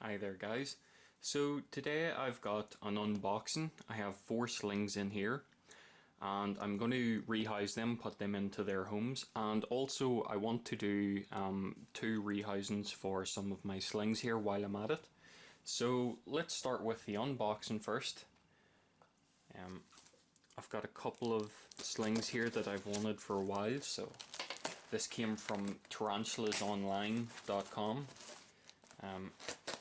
Hi there guys. So today I've got an unboxing. I have 4 slings in here and I'm going to rehouse them, put them into their homes, and also I want to do 2 rehousings for some of my slings here while I'm at it. So let's start with the unboxing first. I've got a couple of slings here that I've wanted for a while. So this came from TarantulasOnline.com.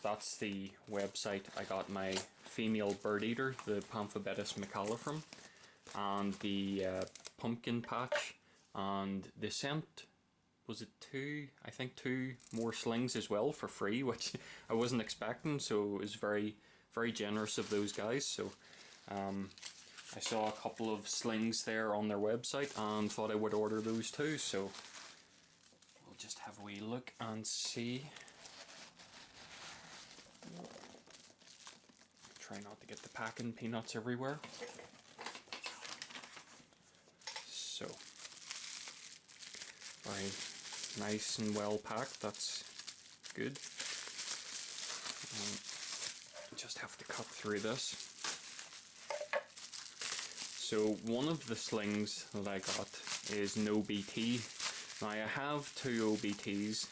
That's the website I got my female bird eater, the Pamphobetis macala, from, and the pumpkin patch, and they sent, was it 2? I think 2 more slings as well for free, which I wasn't expecting, so it was very, very generous of those guys. So I saw a couple of slings there on their website and thought I would order those too, so we'll just have a wee look and see. Try not to get the packing peanuts everywhere. So, very nice and well packed, that's good. Just have to cut through this. So one of the slings that I got is an OBT. Now I have 2 OBTs,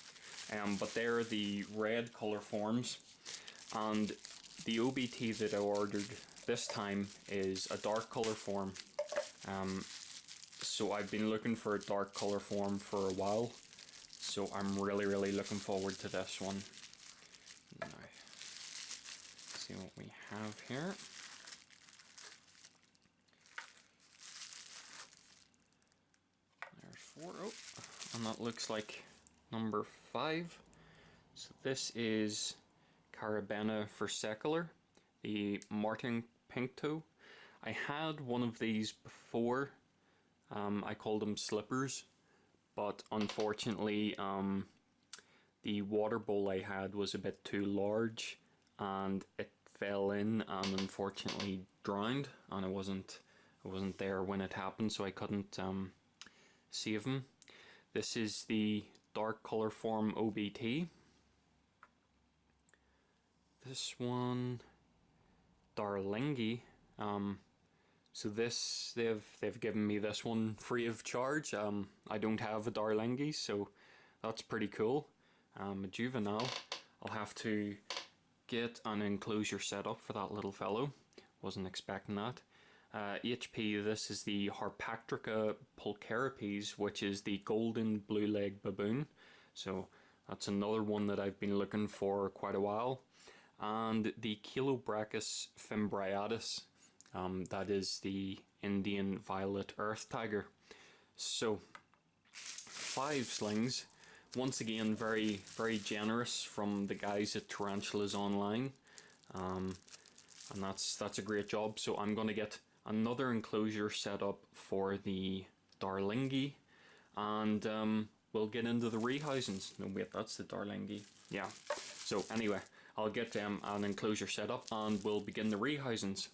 but they're the red colour forms, and the OBT that I ordered this time is a dark colour form. So I've been looking for a dark colour form for a while, so I'm really looking forward to this one. Now, let's see what we have here. There's 4. Oh, and that looks like number 5. So this is Caribana versicolor, the Martin Pinktoe. I had one of these before. I called them slippers, but unfortunately the water bowl I had was a bit too large and it fell in and unfortunately drowned, and I wasn't there when it happened, so I couldn't save them. This is the dark colour form OBT. This one, Darlingi. So this, they've given me this one free of charge. I don't have a Darlingi, so that's pretty cool. A juvenile. I'll have to get an enclosure set up for that little fellow. Wasn't expecting that. HP, this is the Harpactrica pulcheripes, which is the golden blue leg baboon. So that's another one that I've been looking for quite a while. And the Chilobrachys fimbriatus, that is the Indian violet earth tiger. So 5 slings, once again very generous from the guys at Tarantulas Online, and that's a great job. So I'm going to get another enclosure set up for the Darlingi, and we'll get into the rehousings. No wait, that's the Darlingi, yeah. So anyway, I'll get an enclosure set up and we'll begin the rehousings.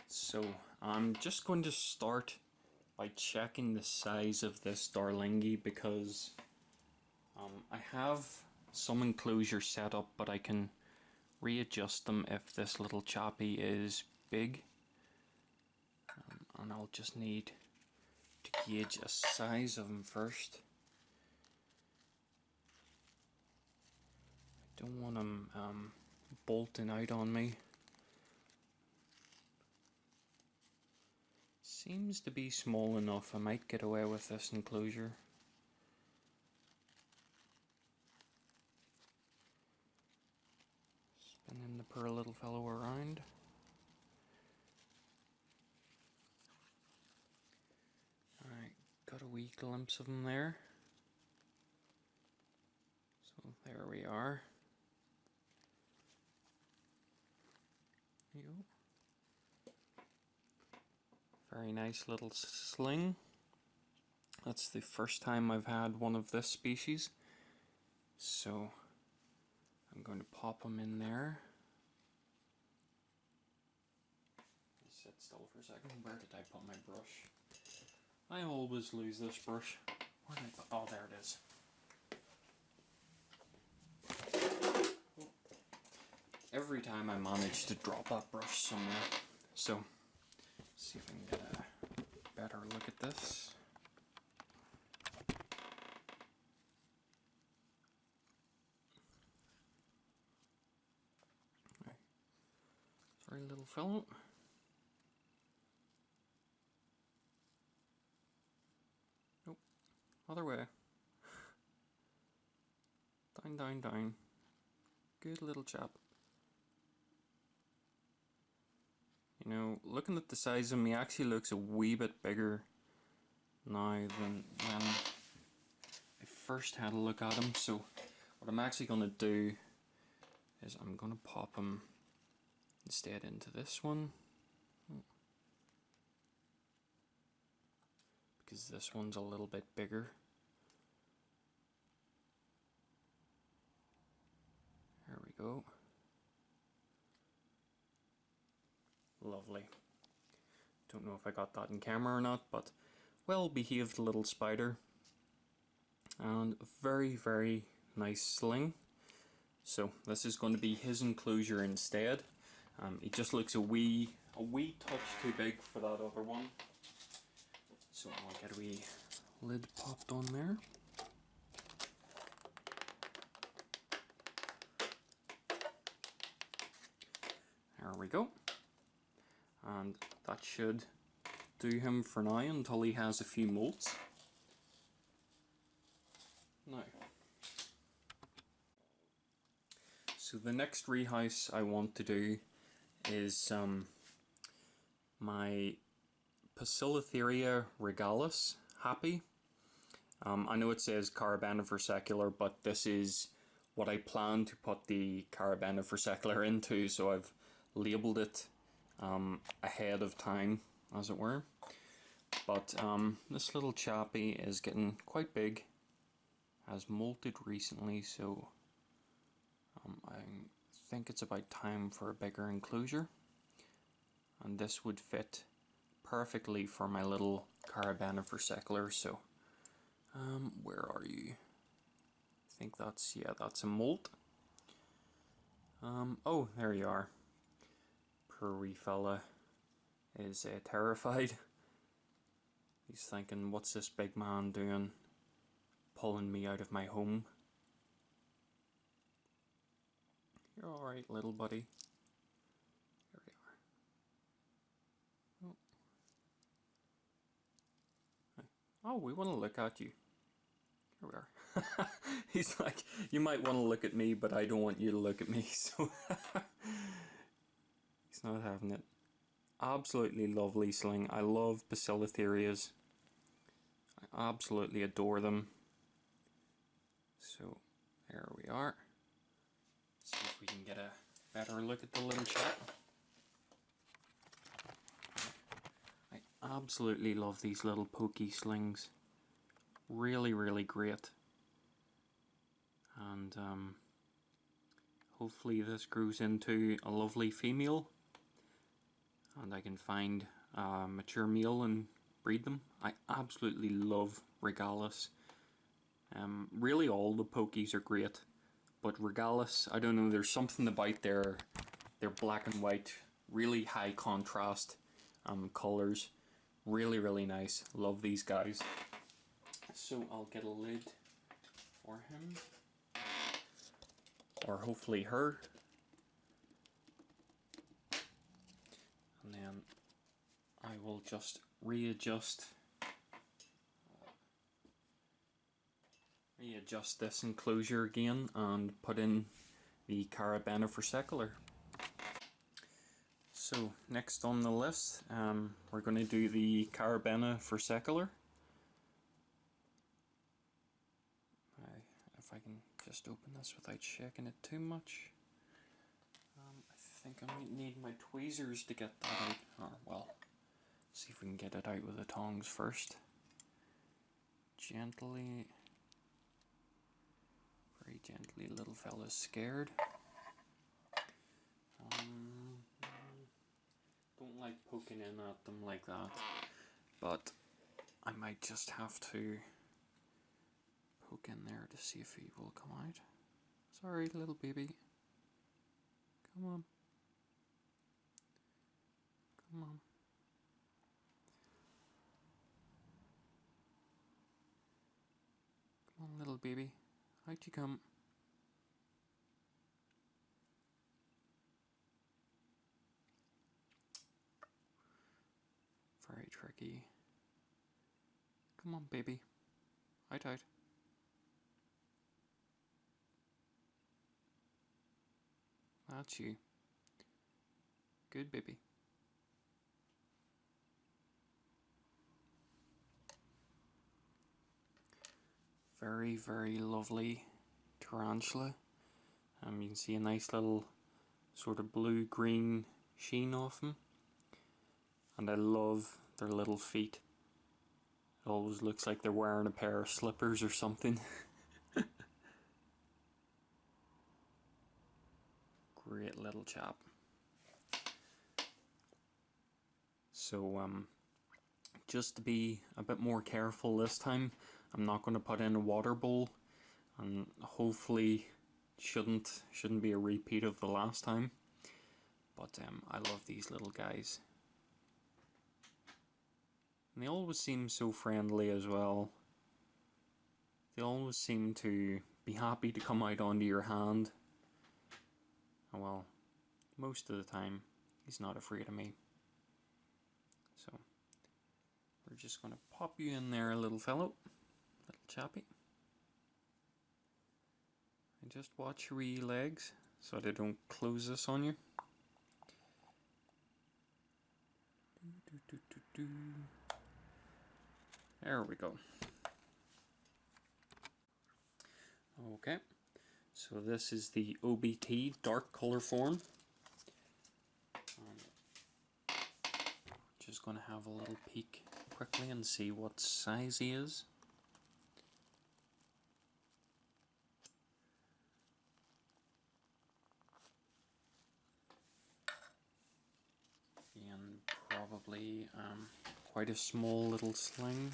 So I'm just going to start by checking the size of this Darlingi, because I have some enclosure set up, but I can readjust them if this little chappy is big. And I'll just need to gauge a size of them first. Don't want them bolting out on me. Seems to be small enough. I might get away with this enclosure. Spinning the poor little fellow around. Alright, got a wee glimpse of him there. So there we are. There you go. Very nice little sling. That's the first time I've had one of this species. So I'm going to pop them in there. Just sit still for a second. Where did I put my brush? I always lose this brush. Where did I put? Oh, there it is. every time I manage to drop that brush somewhere. So, see if I can get a better look at this. Sorry, little fellow. Nope, other way. Down, down, down. Good little chap. You know, looking at the size of him, he actually looks a wee bit bigger now than when I first had a look at him. So what I'm actually going to do is I'm going to pop him instead into this one, because this one's a little bit bigger. There we go. Lovely. Don't know if I got that in camera or not, but well behaved little spider. And a very, very nice sling. So this is going to be his enclosure instead. He just looks a wee touch too big for that other one. So I'll get a wee lid popped on there. There we go. And that should do him for now until he has a few molts. Now, so the next rehouse I want to do is my Poecilotheria regalis happy. I know it says Caribana versicolor, but this is what I plan to put the Caribana versicolor into, so I've labelled it ahead of time, as it were. But this little chappy is getting quite big, has molted recently, so I think it's about time for a bigger enclosure, and this would fit perfectly for my little Caribana versicolor. So where are you? I think that's, yeah, that's a molt. Oh, there you are. Poor wee fella is terrified. He's thinking, what's this big man doing pulling me out of my home? You're alright, little buddy. There we are. Oh, we want to look at you. Here we are. He's like, you might want to look at me, but I don't want you to look at me, so he's not having it. Absolutely lovely sling. I love Poecilotherias. I absolutely adore them. So there we are. See if we can get a better look at the little chap. I absolutely love these little pokey slings. Really, really great. And hopefully this grows into a lovely female, and I can find a mature male and breed them. I absolutely love regalis. Really all the pokies are great, but regalis, I don't know, there's something about their black and white, really high contrast colours. Really, really nice. Love these guys. So I'll get a lid for him, or hopefully her, and then I will just readjust this enclosure again and put in the Caribana versicolor. So next on the list, we're going to do the Caribana versicolor. If I can just open this without shaking it too much. I think I might need my tweezers to get that out. Or, well, see if we can get it out with the tongs first. Gently. Very gently, little fella's scared. Don't like poking in at them like that, but I might just have to poke in there to see if he will come out. Sorry, little baby. Come on. Come on. Come on, little baby. Out you come. Very tricky. Come on, baby. Out, out. That's you. Good baby. Very, very lovely tarantula. You can see a nice little sort of blue-green sheen off them. And I love their little feet. It always looks like they're wearing a pair of slippers or something. Great little chap. So just to be a bit more careful this time, I'm not going to put in a water bowl, and hopefully shouldn't be a repeat of the last time. But I love these little guys. And they always seem so friendly as well. They always seem to be happy to come out onto your hand. Oh, well, most of the time he's not afraid of me. So we're just going to pop you in there, little fellow, little chappy. And just watch your wee legs so they don't close this on you. There we go. Okay, so this is the OBT dark color form. Just going to have a little peek quickly and see what size he is. And probably quite a small little sling.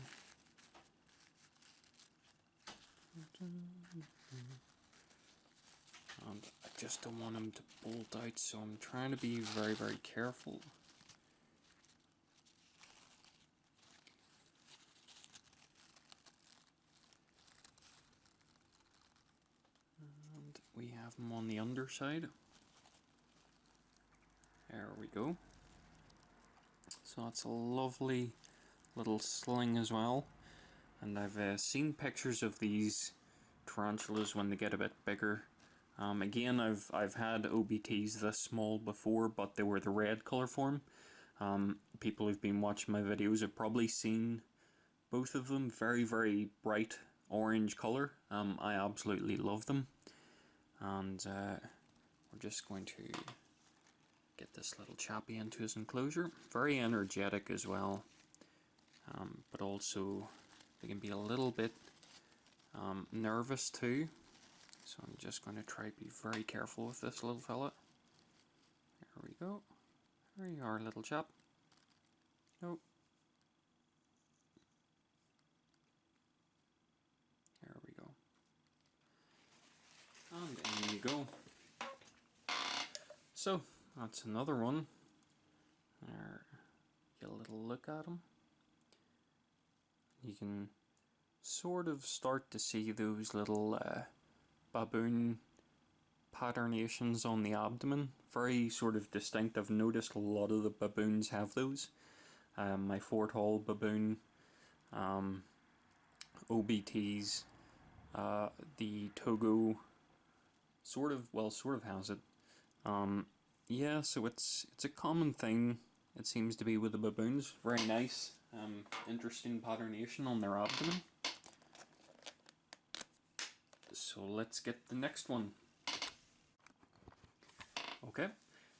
And I just don't want him to bolt out, so I'm trying to be very, very careful. And we have him on the underside. There we go. So that's a lovely little sling as well. And I've seen pictures of these tarantulas when they get a bit bigger. Again, I've had OBTs this small before, but they were the red color form. People who've been watching my videos have probably seen both of them. Very, very bright orange color. I absolutely love them. And we're just going to get this little chappy into his enclosure. Very energetic as well, but also they can be a little bit nervous too. So I'm just going to try to be very careful with this little fella. There we go. There you are, little chap. Oh. There we go. And in you go. So that's another one. There, get a little look at him. You can sort of start to see those little baboon patternations on the abdomen. Very sort of distinct. I've noticed a lot of the baboons have those. My Fort Hall baboon, OBTs, the Togo sort of has it. Yeah, so it's a common thing, it seems to be, with the baboons. Very nice, interesting patternation on their abdomen. So let's get the next one. Okay,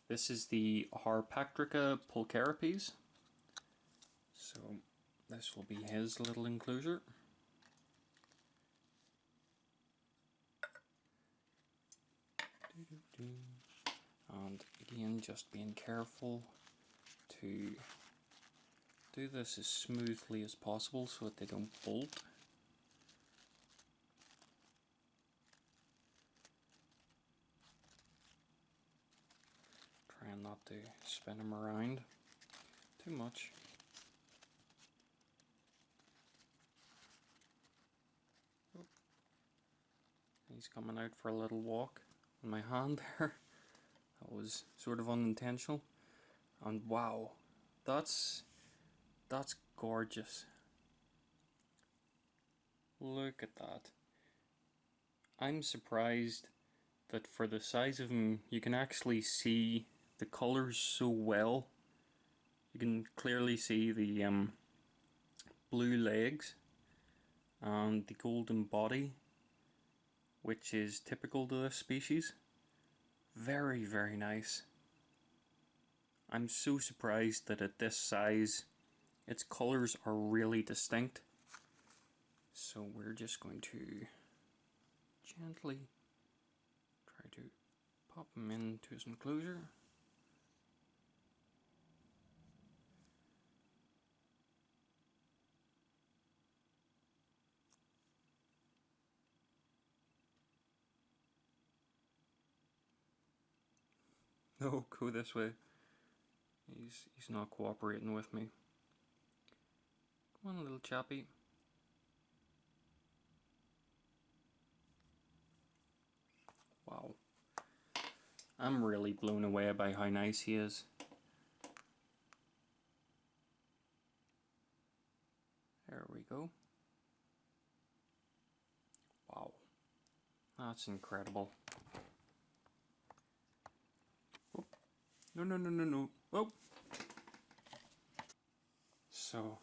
this is the Harpactrica pulcheripes. So this will be his little enclosure. And again, just being careful to do this as smoothly as possible so that they don't bolt. not to spin him around too much. Oh. He's coming out for a little walk in my hand there. That was sort of unintentional. And wow, that's gorgeous. Look at that. I'm surprised that for the size of him, you can actually see the colours so well. You can clearly see the blue legs and the golden body, which is typical to this species. Very, very nice. I'm so surprised that at this size, its colours are really distinct. So we're just going to gently try to pop him into his enclosure. No, go this way. He's not cooperating with me. Come on, little chappy. Wow. I'm really blown away by how nice he is. There we go. Wow. That's incredible. Oh. No, no, no, no, no. Oh. So,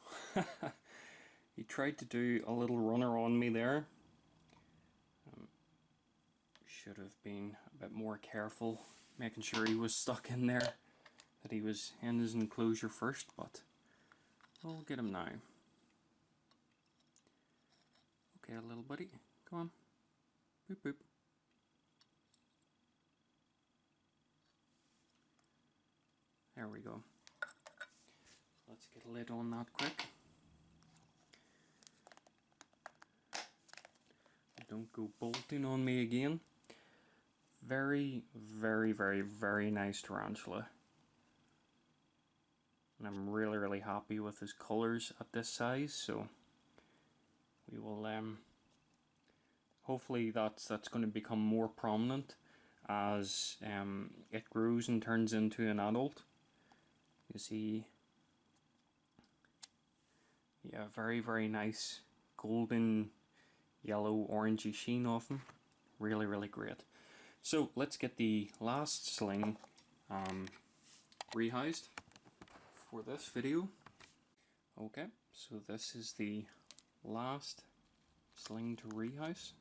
he tried to do a little runner on me there. Should have been a bit more careful, making sure he was stuck in there, that he was in his enclosure first, but we'll get him now. Okay, little buddy, come on. Boop, boop. There we go. Let's get a lid on that quick. Don't go bolting on me again. Very, very, very, very nice tarantula. And I'm really, really happy with his colours at this size, so we will hopefully that's going to become more prominent as it grows and turns into an adult. You see, yeah, very, very nice golden yellow orangey sheen off him. Really, really great. So let's get the last sling rehoused for this video. Okay, so this is the last sling to rehouse.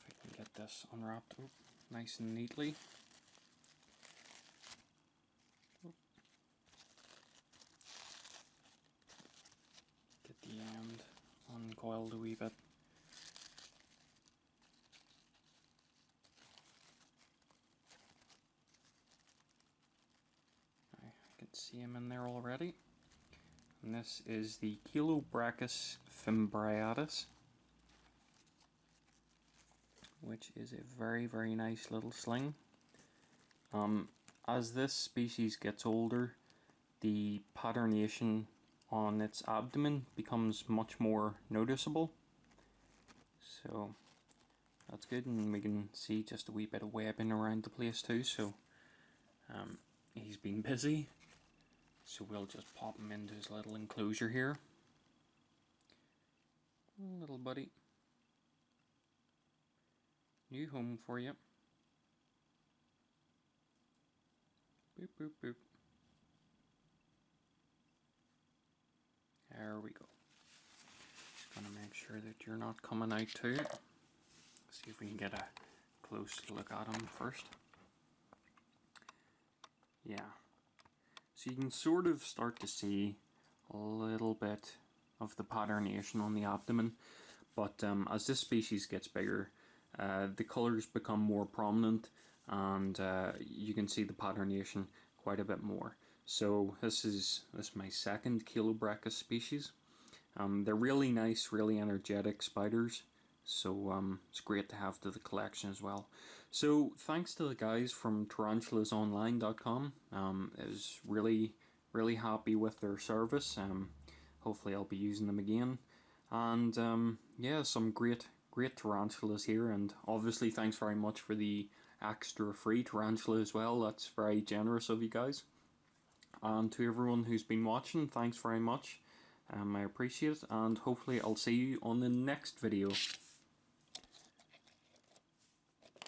If I can get this unwrapped nice and neatly. Get the end uncoiled a wee bit. I can see him in there already. And this is the Chilobrachus fimbriatus, which is a very, very nice little sling. As this species gets older, the patternation on its abdomen becomes much more noticeable. So that's good, and we can see just a wee bit of webbing around the place too, so he's been busy. So we'll just pop him into his little enclosure here. Little buddy. New home for you. Boop, boop, boop. There we go. Just gonna make sure that you're not coming out too. See if we can get a close look at him first. Yeah. So you can sort of start to see a little bit of the patternation on the abdomen, but as this species gets bigger, the colours become more prominent, and you can see the patternation quite a bit more. So this is my second Chilobrachus species. They're really nice, really energetic spiders. So it's great to have to the collection as well. So thanks to the guys from tarantulasonline.com. I was really happy with their service. Hopefully I'll be using them again. And yeah, some great tarantulas here. And obviously thanks very much for the extra free tarantula as well. That's very generous of you guys. And to everyone who's been watching, thanks very much. I appreciate it, and hopefully I'll see you on the next video.